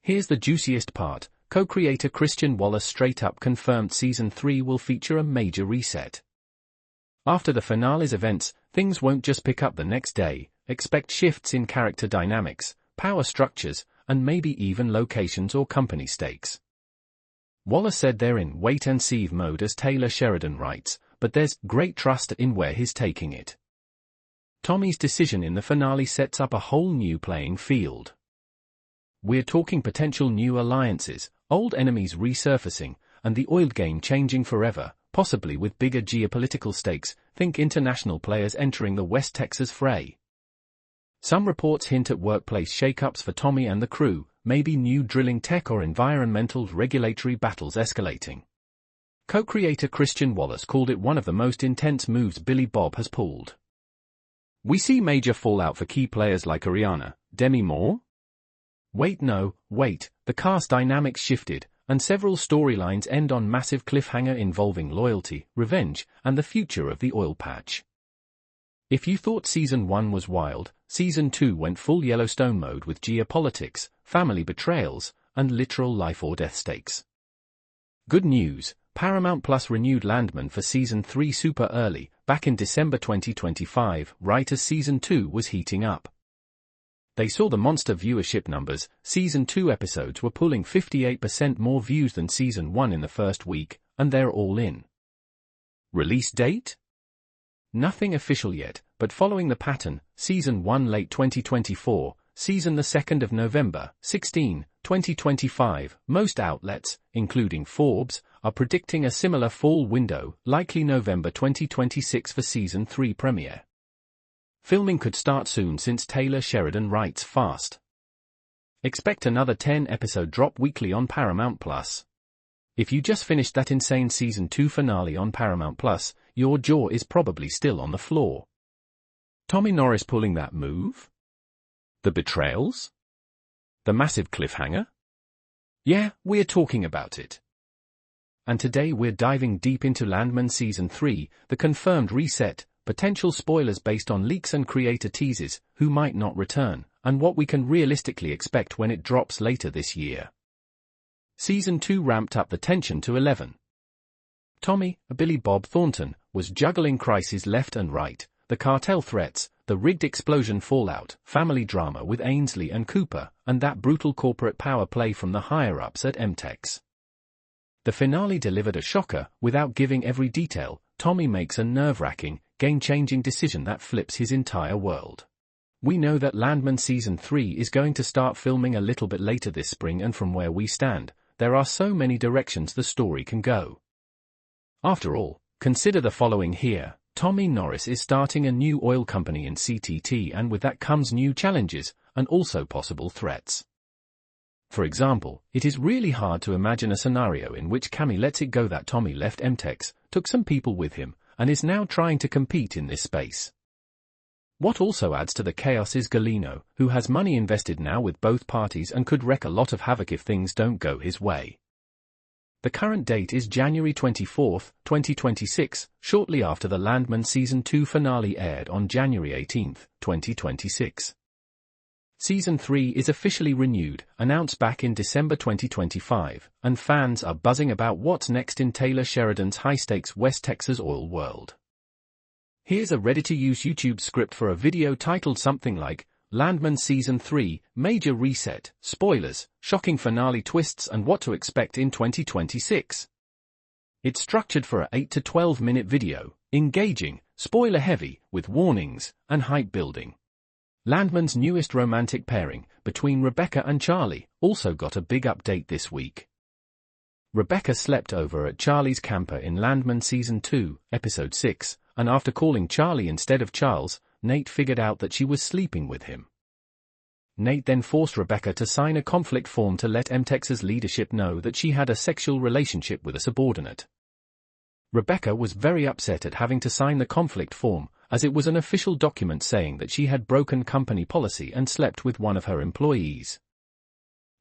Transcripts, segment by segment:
Here's the juiciest part. Co-creator Christian Wallace straight up confirmed Season 3 will feature a major reset. After the finale's events, things won't just pick up the next day. Expect shifts in character dynamics, power structures, and maybe even locations or company stakes. Wallace said they're in wait-and-see mode, as Taylor Sheridan writes, but there's great trust in where he's taking it. Tommy's decision in the finale sets up a whole new playing field. We're talking potential new alliances, old enemies resurfacing, and the oil game changing forever, possibly with bigger geopolitical stakes. Think international players entering the West Texas fray. Some reports hint at workplace shakeups for Tommy and the crew, maybe new drilling tech or environmental regulatory battles escalating. Co-creator Christian Wallace called it one of the most intense moves Billy Bob has pulled. We see major fallout for key players like Ariana, Demi Moore? Wait, the cast dynamics shifted, and several storylines end on massive cliffhanger involving loyalty, revenge, and the future of the oil patch. If you thought Season 1 was wild, Season 2 went full Yellowstone mode with geopolitics, family betrayals, and literal life or death stakes. Good news, Paramount Plus renewed Landman for Season 3 super early, back in December 2025, right as Season 2 was heating up. They saw the monster viewership numbers. Season 2 episodes were pulling 58% more views than Season 1 in the first week, and they're all in. Release date? Nothing official yet, but following the pattern, Season 1 late 2024, Season the 2nd of November, 2025. Most outlets, including Forbes, are predicting a similar fall window, likely November 2026 for Season 3 premiere. Filming could start soon since Taylor Sheridan writes fast. Expect another 10-episode drop weekly on Paramount Plus. If you just finished that insane Season 2 finale on Paramount Plus, your jaw is probably still on the floor. Tommy Norris pulling that move? The betrayals? The massive cliffhanger? Yeah, we're talking about it. And today we're diving deep into Landman Season 3, the confirmed reset, potential spoilers based on leaks and creator teases, who might not return, and what we can realistically expect when it drops later this year. Season 2 ramped up the tension to 11. Tommy, Billy Bob Thornton, was juggling crises left and right, the cartel threats, the rigged explosion fallout, family drama with Ainsley and Cooper, and that brutal corporate power play from the higher-ups at MTEX. The finale delivered a shocker. Without giving every detail, Tommy makes a nerve-wracking, game-changing decision that flips his entire world. We know that Landman Season 3 is going to start filming a little bit later this spring, and from where we stand, there are so many directions the story can go. After all, consider the following here. Tommy Norris is starting a new oil company in CTT, and with that comes new challenges, and also possible threats. For example, it is really hard to imagine a scenario in which Cami lets it go that Tommy left MTEX, took some people with him, and is now trying to compete in this space. What also adds to the chaos is Gallino, who has money invested now with both parties and could wreak a lot of havoc if things don't go his way. The current date is January 24, 2026, shortly after the Landman Season 2 finale aired on January 18, 2026. Season 3 is officially renewed, announced back in December 2025, and fans are buzzing about what's next in Taylor Sheridan's high-stakes West Texas oil world. Here's a ready-to-use YouTube script for a video titled something like, Landman Season 3, Major Reset, Spoilers, Shocking Finale Twists and What to Expect in 2026. It's structured for a 8 to 12 minute video, engaging, spoiler-heavy, with warnings, and hype-building. Landman's newest romantic pairing, between Rebecca and Charlie, also got a big update this week. Rebecca slept over at Charlie's camper in Landman Season 2, Episode 6, and after calling Charlie instead of Charles, Nate figured out that she was sleeping with him. Nate then forced Rebecca to sign a conflict form to let MTEX's leadership know that she had a sexual relationship with a subordinate. Rebecca was very upset at having to sign the conflict form, as it was an official document saying that she had broken company policy and slept with one of her employees.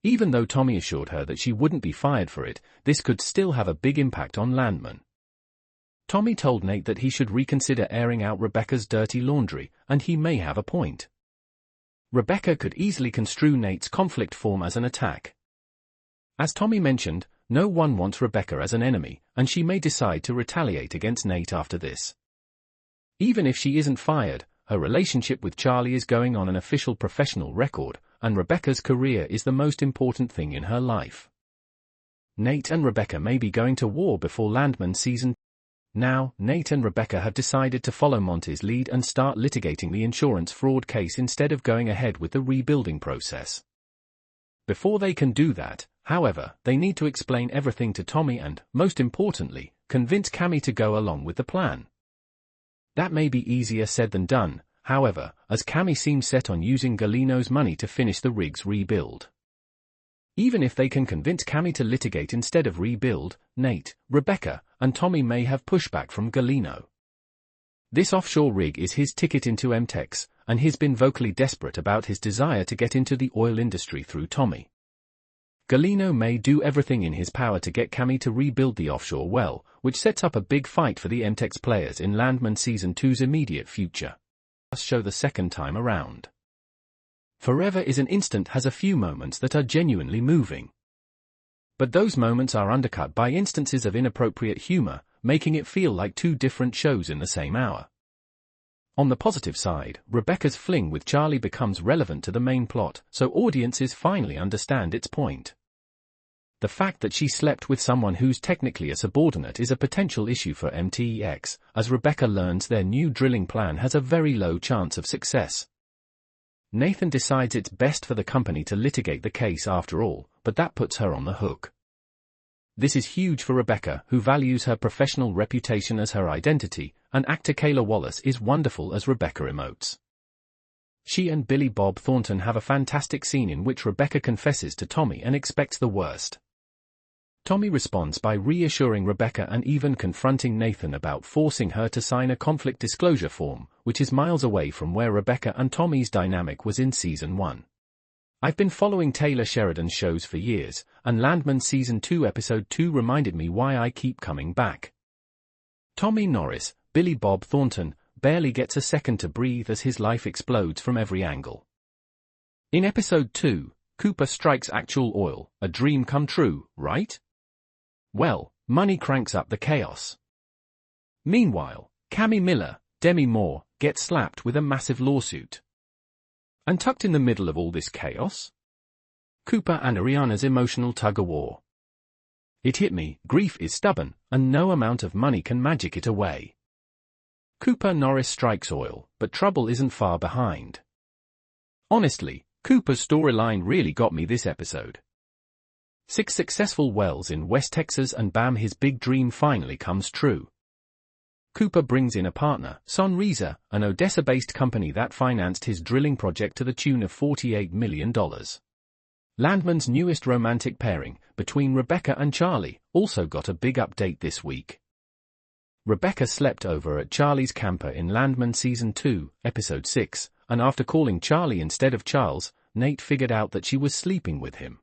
Even though Tommy assured her that she wouldn't be fired for it, this could still have a big impact on Landman. Tommy told Nate that he should reconsider airing out Rebecca's dirty laundry, and he may have a point. Rebecca could easily construe Nate's conflict form as an attack. As Tommy mentioned, no one wants Rebecca as an enemy, and she may decide to retaliate against Nate after this. Even if she isn't fired, her relationship with Charlie is going on an official professional record, and Rebecca's career is the most important thing in her life. Nate and Rebecca may be going to war before Landman season. Now, Nate and Rebecca have decided to follow Monty's lead and start litigating the insurance fraud case instead of going ahead with the rebuilding process. Before they can do that, however, they need to explain everything to Tommy and, most importantly, convince Cami to go along with the plan. That may be easier said than done, however, as Cami seems set on using Gallino's money to finish the rig's rebuild. Even if they can convince Cami to litigate instead of rebuild, Nate, Rebecca, and Tommy may have pushback from Gallino. This offshore rig is his ticket into MTEX, and he's been vocally desperate about his desire to get into the oil industry through Tommy. Gallino may do everything in his power to get Cami to rebuild the offshore well, which sets up a big fight for the MTEX players in Landman Season 2's immediate future. Let's show the second time around. Forever is an Instant has a few moments that are genuinely moving. But those moments are undercut by instances of inappropriate humor, making it feel like two different shows in the same hour. On the positive side, Rebecca's fling with Charlie becomes relevant to the main plot, so audiences finally understand its point. The fact that she slept with someone who's technically a subordinate is a potential issue for MTEX, as Rebecca learns their new drilling plan has a very low chance of success. Nathan decides it's best for the company to litigate the case after all, but that puts her on the hook. This is huge for Rebecca, who values her professional reputation as her identity, and actor Kayla Wallace is wonderful as Rebecca emotes. She and Billy Bob Thornton have a fantastic scene in which Rebecca confesses to Tommy and expects the worst. Tommy responds by reassuring Rebecca and even confronting Nathan about forcing her to sign a conflict disclosure form, which is miles away from where Rebecca and Tommy's dynamic was in Season 1. I've been following Taylor Sheridan's shows for years, and Landman Season 2 Episode 2 reminded me why I keep coming back. Tommy Norris, Billy Bob Thornton, barely gets a second to breathe as his life explodes from every angle. In Episode 2, Cooper strikes actual oil, a dream come true, right? Well, money cranks up the chaos. Meanwhile, Cami Miller, Demi Moore, get slapped with a massive lawsuit. And tucked in the middle of all this chaos? Cooper and Ariana's emotional tug-of-war. It hit me, grief is stubborn, and no amount of money can magic it away. Cooper Norris strikes oil, but trouble isn't far behind. Honestly, Cooper's storyline really got me this episode. 6 successful wells in West Texas and bam, his big dream finally comes true. Cooper brings in a partner, Sonrisa, an Odessa-based company that financed his drilling project to the tune of $48 million. Landman's newest romantic pairing, between Rebecca and Charlie, also got a big update this week. Rebecca slept over at Charlie's camper in Landman Season 2, Episode 6, and after calling Charlie instead of Charles, Nate figured out that she was sleeping with him.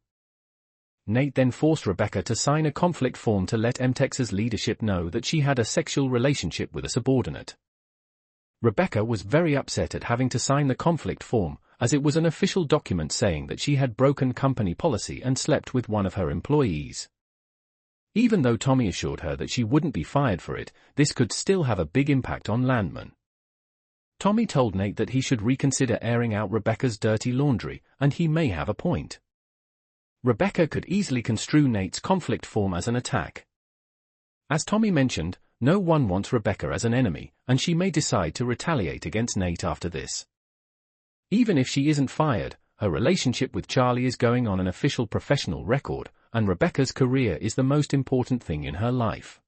Nate then forced Rebecca to sign a conflict form to let MTEX's leadership know that she had a sexual relationship with a subordinate. Rebecca was very upset at having to sign the conflict form, as it was an official document saying that she had broken company policy and slept with one of her employees. Even though Tommy assured her that she wouldn't be fired for it, this could still have a big impact on Landman. Tommy told Nate that he should reconsider airing out Rebecca's dirty laundry, and he may have a point. Rebecca could easily construe Nate's conflict form as an attack. As Tommy mentioned, no one wants Rebecca as an enemy, and she may decide to retaliate against Nate after this. Even if she isn't fired, her relationship with Charlie is going on an official professional record, and Rebecca's career is the most important thing in her life.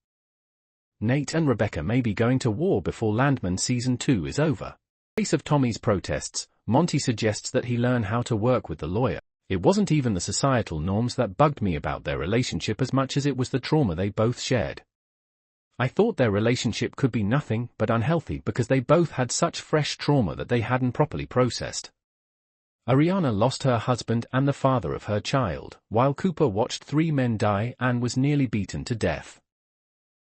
Nate and Rebecca may be going to war before Landman Season 2 is over. In face of Tommy's protests, Monty suggests that he learn how to work with the lawyer. It wasn't even the societal norms that bugged me about their relationship as much as it was the trauma they both shared. I thought their relationship could be nothing but unhealthy because they both had such fresh trauma that they hadn't properly processed. Ariana lost her husband and the father of her child, while Cooper watched 3 men die and was nearly beaten to death.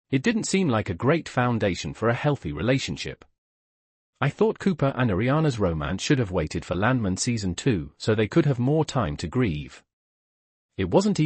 It didn't seem like a great foundation for a healthy relationship. I thought Cooper and Ariana's romance should have waited for Landman Season 2 so they could have more time to grieve. It wasn't even